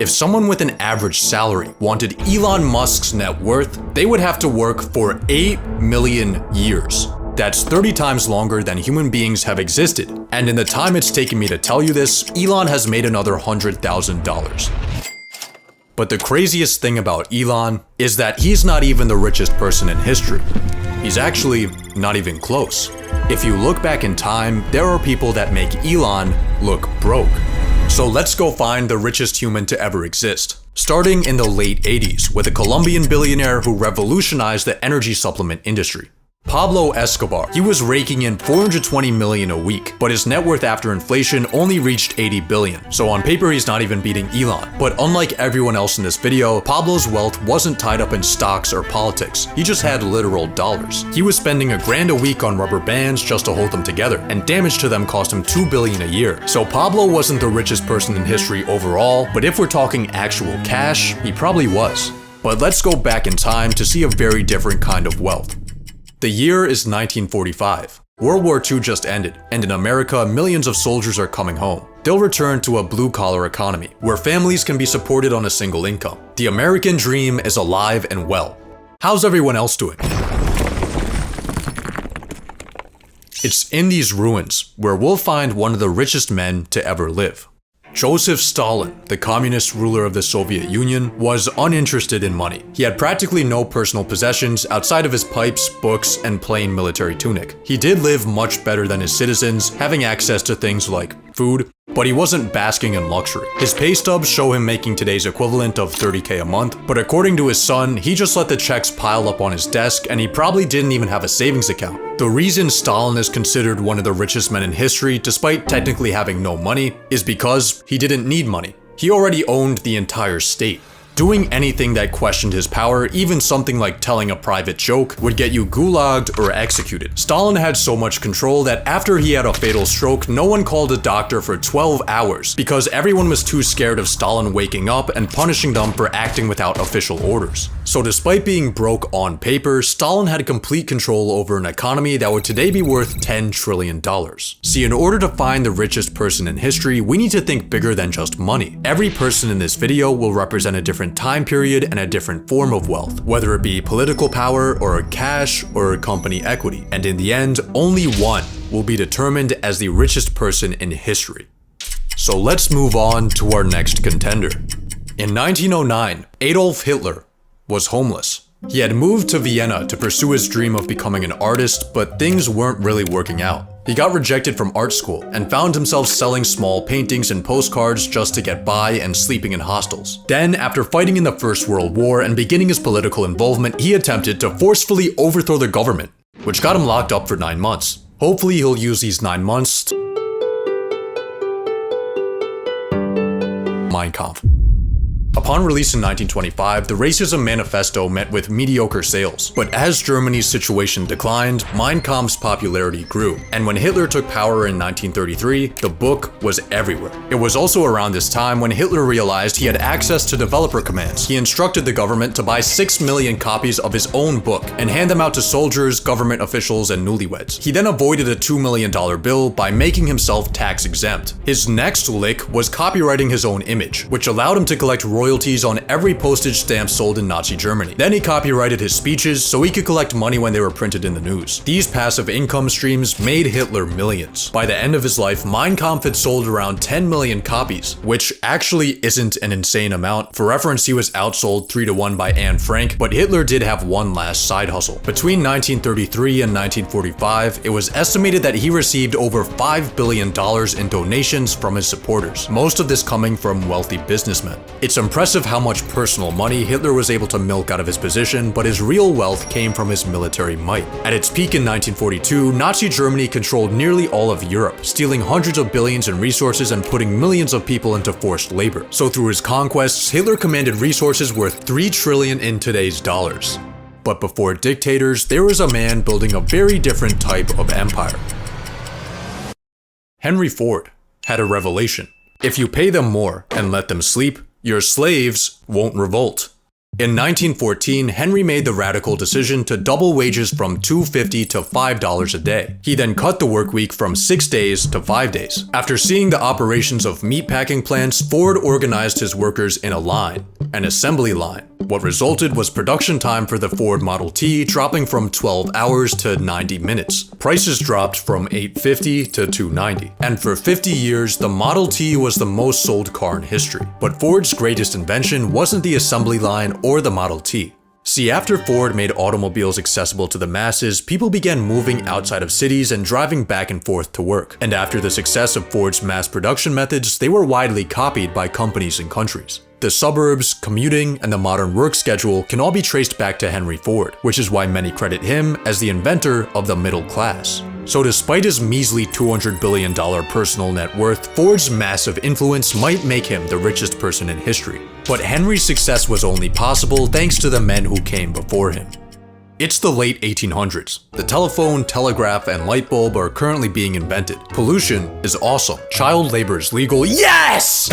If someone with an average salary wanted Elon Musk's net worth, they would have to work for 8 million years. That's 30 times longer than human beings have existed. And in the time it's taken me to tell you this, Elon has made another $100,000. But the craziest thing about Elon is that he's not even the richest person in history. He's actually not even close. If you look back in time, there are people that make Elon look broke. So let's go find the richest human to ever exist. Starting in the late 80s with a Colombian billionaire who revolutionized the energy supplement industry. Pablo Escobar. He was raking in $420 million a week, but his net worth after inflation only reached $80 billion. So on paper, he's not even beating Elon. But unlike everyone else in this video, Pablo's wealth wasn't tied up in stocks or politics. He just had literal dollars. He was spending $1,000 a week on rubber bands just to hold them together, and damage to them cost him $2 billion a year. So Pablo wasn't the richest person in history overall, but if we're talking actual cash, he probably was. But let's go back in time to see a very different kind of wealth. The year is 1945. World War II just ended, and in America, millions of soldiers are coming home. They'll return to a blue-collar economy, where families can be supported on a single income. The American dream is alive and well. How's everyone else doing? It's in these ruins where we'll find one of the richest men to ever live. Joseph Stalin, the communist ruler of the Soviet Union, was uninterested in money. He had practically no personal possessions outside of his pipes, books, and plain military tunic. He did live much better than his citizens, having access to things like food, but he wasn't basking in luxury. His pay stubs show him making today's equivalent of $30K a month, but according to his son, he just let the checks pile up on his desk and he probably didn't even have a savings account. The reason Stalin is considered one of the richest men in history, despite technically having no money, is because he didn't need money. He already owned the entire state. Doing anything that questioned his power, even something like telling a private joke, would get you gulagged or executed. Stalin had so much control that after he had a fatal stroke, no one called a doctor for 12 hours because everyone was too scared of Stalin waking up and punishing them for acting without official orders. So despite being broke on paper, Stalin had complete control over an economy that would today be worth $10 trillion. See, in order to find the richest person in history, we need to think bigger than just money. Every person in this video will represent a different time period and a different form of wealth, whether it be political power or cash or company equity. And in the end, only one will be determined as the richest person in history. So let's move on to our next contender. In 1909, Adolf Hitler was homeless. He had moved to Vienna to pursue his dream of becoming an artist, but things weren't really working out. He got rejected from art school and found himself selling small paintings and postcards just to get by and sleeping in hostels. Then, after fighting in the First World War and beginning his political involvement, he attempted to forcefully overthrow the government, which got him locked up for 9 months. Hopefully he'll use these 9 months to Mein Kampf. Upon release in 1925, the Racism Manifesto met with mediocre sales. But as Germany's situation declined, Mein Kampf's popularity grew. And when Hitler took power in 1933, the book was everywhere. It was also around this time when Hitler realized he had access to developer commands. He instructed the government to buy 6 million copies of his own book and hand them out to soldiers, government officials, and newlyweds. He then avoided a $2 million bill by making himself tax exempt. His next lick was copywriting his own image, which allowed him to collect royalties on every postage stamp sold in Nazi Germany. Then he copyrighted his speeches so he could collect money when they were printed in the news. These passive income streams made Hitler millions. By the end of his life, Mein Kampf had sold around 10 million copies, which actually isn't an insane amount. For reference, he was outsold 3-1 by Anne Frank, but Hitler did have one last side hustle. Between 1933 and 1945, it was estimated that he received over $5 billion in donations from his supporters, most of this coming from wealthy businessmen. It's impressive how much personal money Hitler was able to milk out of his position, but his real wealth came from his military might. At its peak in 1942, Nazi Germany controlled nearly all of Europe, stealing hundreds of billions in resources and putting millions of people into forced labor. So through his conquests, Hitler commanded resources worth $3 trillion in today's dollars. But before dictators, there was a man building a very different type of empire. Henry Ford had a revelation. If you pay them more and let them sleep, your slaves won't revolt. In 1914, Henry made the radical decision to double wages from $2.50 to $5 a day. He then cut the work week from 6 days to 5 days. After seeing the operations of meatpacking plants, Ford organized his workers in a line, an assembly line. What resulted was production time for the Ford Model T dropping from 12 hours to 90 minutes. Prices dropped from $850 to $290. And for 50 years, the Model T was the most sold car in history. But Ford's greatest invention wasn't the assembly line or the Model T. See, after Ford made automobiles accessible to the masses, people began moving outside of cities and driving back and forth to work. And after the success of Ford's mass production methods, they were widely copied by companies and countries. The suburbs, commuting, and the modern work schedule can all be traced back to Henry Ford, which is why many credit him as the inventor of the middle class. So despite his measly $200 billion personal net worth, Ford's massive influence might make him the richest person in history. But Henry's success was only possible thanks to the men who came before him. It's the late 1800s. The telephone, telegraph, and light bulb are currently being invented. Pollution is awesome. Child labor is legal. Yes!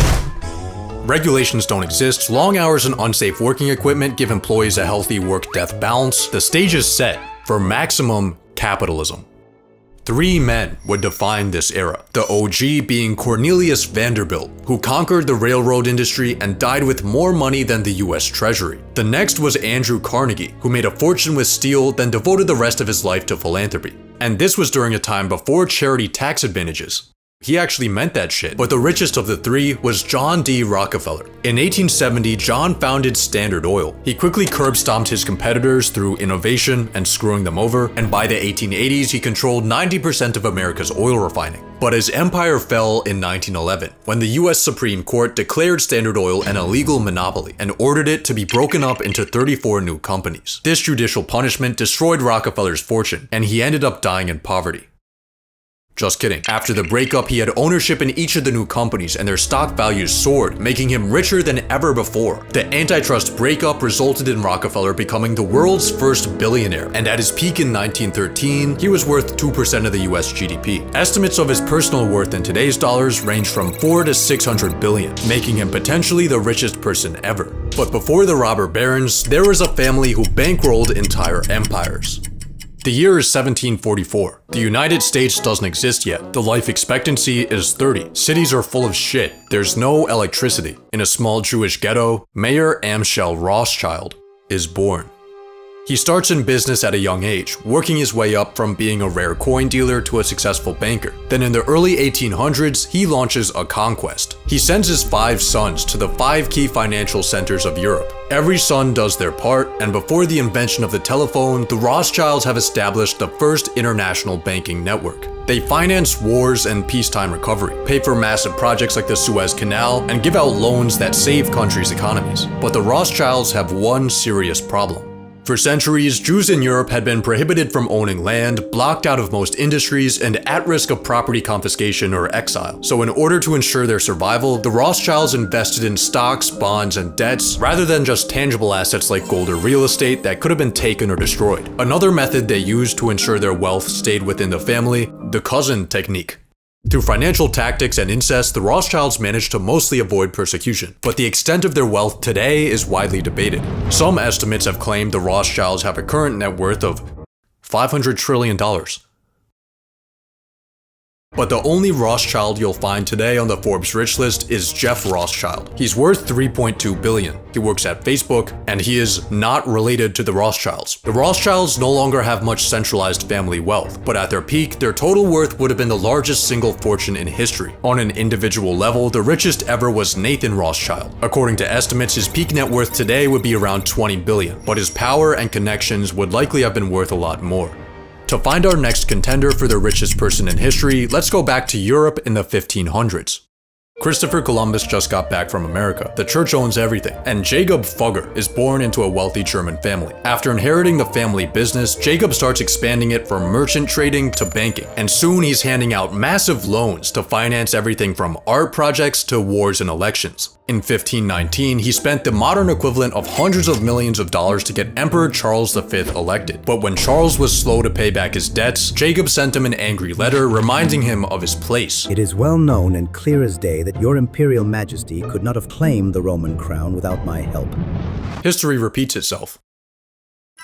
Regulations don't exist. Long hours and unsafe working equipment give employees a healthy work-death balance. The stage is set for maximum capitalism. 3 men would define this era. The OG being Cornelius Vanderbilt, who conquered the railroad industry and died with more money than the US Treasury. The next was Andrew Carnegie, who made a fortune with steel, then devoted the rest of his life to philanthropy. And this was during a time before charity tax advantages. He actually meant that shit. But the richest of the 3 was John D. Rockefeller. In 1870, John founded Standard Oil. He quickly curb-stomped his competitors through innovation and screwing them over, and by the 1880s, he controlled 90% of America's oil refining. But his empire fell in 1911, when the US Supreme Court declared Standard Oil an illegal monopoly and ordered it to be broken up into 34 new companies. This judicial punishment destroyed Rockefeller's fortune, and he ended up dying in poverty. Just kidding. After the breakup, he had ownership in each of the new companies and their stock values soared, making him richer than ever before. The antitrust breakup resulted in Rockefeller becoming the world's first billionaire, and at his peak in 1913, he was worth 2% of the US GDP. Estimates of his personal worth in today's dollars range from 4 to 600 billion, making him potentially the richest person ever. But before the robber barons, there was a family who bankrolled entire empires. The year is 1744. The United States doesn't exist yet. The life expectancy is 30. Cities are full of shit. There's no electricity. In a small Jewish ghetto, Mayor Amschel Rothschild is born. He starts in business at a young age, working his way up from being a rare coin dealer to a successful banker. Then in the early 1800s, he launches a conquest. He sends his 5 sons to the 5 key financial centers of Europe. Every son does their part, and before the invention of the telephone, the Rothschilds have established the first international banking network. They finance wars and peacetime recovery, pay for massive projects like the Suez Canal, and give out loans that save countries' economies. But the Rothschilds have one serious problem. For centuries, Jews in Europe had been prohibited from owning land, blocked out of most industries, and at risk of property confiscation or exile. So in order to ensure their survival, the Rothschilds invested in stocks, bonds, and debts, rather than just tangible assets like gold or real estate that could have been taken or destroyed. Another method they used to ensure their wealth stayed within the family, the cousin technique. Through financial tactics and incest, the Rothschilds managed to mostly avoid persecution, but the extent of their wealth today is widely debated. Some estimates have claimed the Rothschilds have a current net worth of $500 trillion. But the only Rothschild you'll find today on the Forbes rich list is Jeff Rothschild. He's worth $3.2 billion. He works at Facebook, and he is not related to the Rothschilds. The Rothschilds no longer have much centralized family wealth, but at their peak, their total worth would have been the largest single fortune in history. On an individual level, the richest ever was Nathan Rothschild. According to estimates, his peak net worth today would be around $20 billion, but his power and connections would likely have been worth a lot more. To find our next contender for the richest person in history, let's go back to Europe in the 1500s. Christopher Columbus just got back from America. The church owns everything, and Jacob Fugger is born into a wealthy German family. After inheriting the family business, Jacob starts expanding it from merchant trading to banking, and soon he's handing out massive loans to finance everything from art projects to wars and elections. In 1519, he spent the modern equivalent of hundreds of millions of dollars to get Emperor Charles V elected. But when Charles was slow to pay back his debts, Jacob sent him an angry letter reminding him of his place. It is well known and clear as day that your imperial majesty could not have claimed the Roman crown without my help. history repeats itself.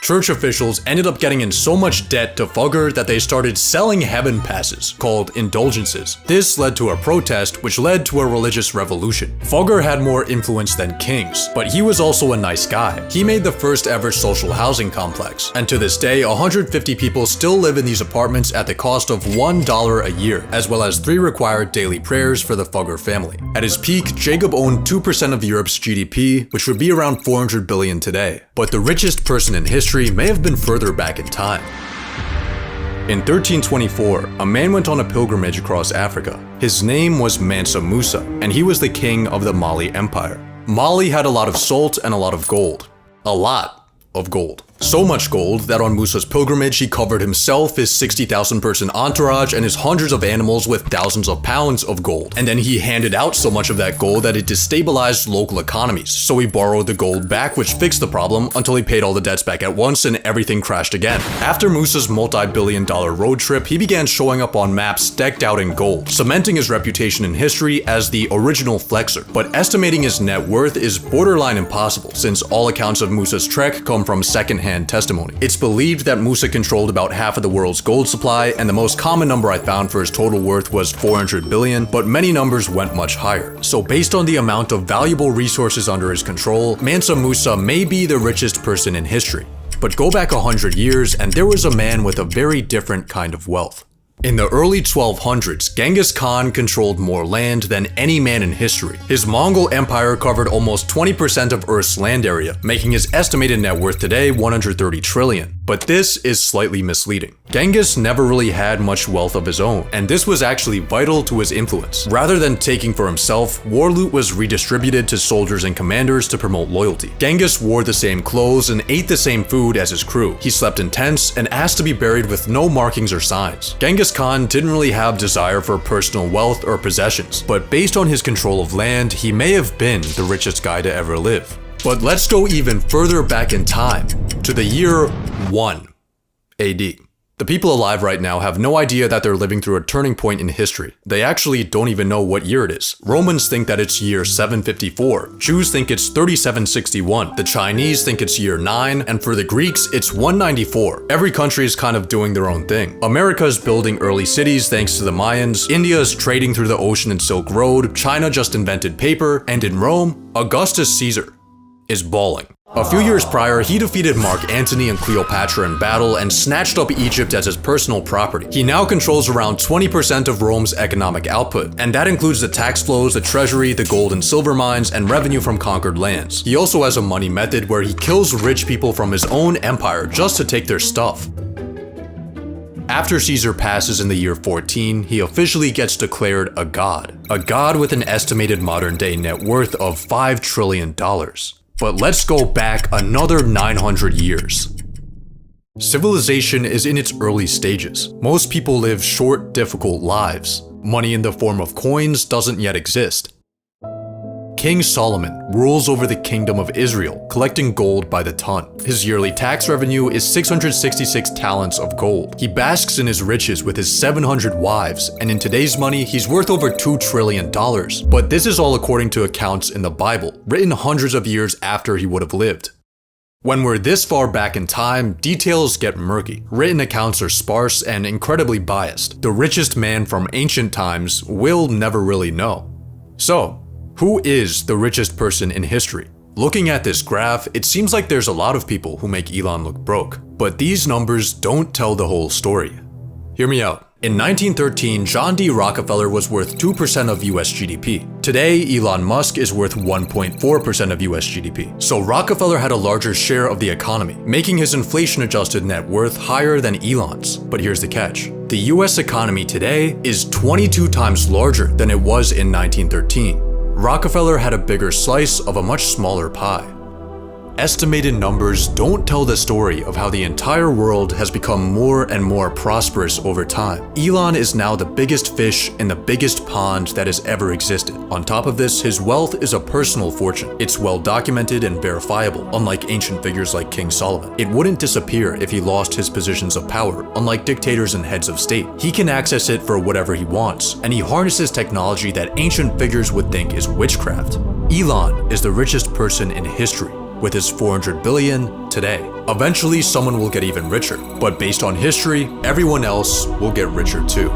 Church officials ended up getting in so much debt to Fugger that they started selling heaven passes, called indulgences. This led to a protest, which led to a religious revolution. Fugger had more influence than kings, but he was also a nice guy. He made the first ever social housing complex, and to this day, 150 people still live in these apartments at the cost of $1 a year, as well as 3 required daily prayers for the Fugger family. At his peak, Jacob owned 2% of Europe's GDP, which would be around 400 billion today. But the richest person in history may have been further back in time. In 1324, a man went on a pilgrimage across Africa. His name was Mansa Musa, and he was the king of the Mali Empire. Mali had a lot of salt and a lot of gold. A lot of gold. So much gold that on Musa's pilgrimage he covered himself, his 60,000 person entourage, and his hundreds of animals with thousands of pounds of gold. And then he handed out so much of that gold that it destabilized local economies. So he borrowed the gold back, which fixed the problem until he paid all the debts back at once and everything crashed again. After Musa's multi-billion-dollar road trip, he began showing up on maps decked out in gold, cementing his reputation in history as the original flexer. But estimating his net worth is borderline impossible, since all accounts of Musa's trek come from secondhand testimony. It's believed that Musa controlled about half of the world's gold supply, and the most common number I found for his total worth was 400 billion, but many numbers went much higher. So based on the amount of valuable resources under his control, Mansa Musa may be the richest person in history. But go back 100 years and there was a man with a very different kind of wealth. In the early 1200s, Genghis Khan controlled more land than any man in history. His Mongol Empire covered almost 20% of Earth's land area, making his estimated net worth today 130 trillion. But this is slightly misleading. Genghis never really had much wealth of his own, and this was actually vital to his influence. Rather than taking for himself, war loot was redistributed to soldiers and commanders to promote loyalty. Genghis wore the same clothes and ate the same food as his crew. He slept in tents and asked to be buried with no markings or signs. Genghis Khan didn't really have desire for personal wealth or possessions, but based on his control of land, he may have been the richest guy to ever live. But let's go even further back in time, to the year 1 AD. The people alive right now have no idea that they're living through a turning point in history. They actually don't even know what year it is. Romans think that it's year 754. Jews think it's 3761. The Chinese think it's year 9. And for the Greeks, it's 194. Every country is kind of doing their own thing. America's building early cities thanks to the Mayans. India's trading through the ocean and Silk Road. China just invented paper. And in Rome, Augustus Caesar is balling. A few years prior, he defeated Mark Antony and Cleopatra in battle and snatched up Egypt as his personal property. He now controls around 20% of Rome's economic output, and that includes the tax flows, the treasury, the gold and silver mines, and revenue from conquered lands. He also has a money method where he kills rich people from his own empire just to take their stuff. After Caesar passes in the year 14, he officially gets declared a god with an estimated modern-day net worth of $5 trillion. But let's go back another 900 years. Civilization is in its early stages. Most people live short, difficult lives. Money in the form of coins doesn't yet exist. King Solomon rules over the kingdom of Israel, collecting gold by the ton. His yearly tax revenue is 666 talents of gold. He basks in his riches with his 700 wives, and in today's money, he's worth over $2 trillion. But this is all according to accounts in the Bible, written hundreds of years after he would have lived. When we're this far back in time, details get murky. Written accounts are sparse and incredibly biased. The richest man from ancient times will never really know. So, who is the richest person in history? Looking at this graph, it seems like there's a lot of people who make Elon look broke. But these numbers don't tell the whole story. Hear me out. In 1913, John D. Rockefeller was worth 2% of US GDP. Today, Elon Musk is worth 1.4% of US GDP. So Rockefeller had a larger share of the economy, making his inflation-adjusted net worth higher than Elon's. But here's the catch. The US economy today is 22 times larger than it was in 1913. Rockefeller had a bigger slice of a much smaller pie. Estimated numbers don't tell the story of how the entire world has become more and more prosperous over time. Elon is now the biggest fish in the biggest pond that has ever existed. On top of this, his wealth is a personal fortune. It's well documented and verifiable, unlike ancient figures like King Solomon. It wouldn't disappear if he lost his positions of power, unlike dictators and heads of state. He can access it for whatever he wants, and he harnesses technology that ancient figures would think is witchcraft. Elon is the richest person in history. with his 400 billion today. Eventually, someone will get even richer, but based on history, everyone else will get richer too.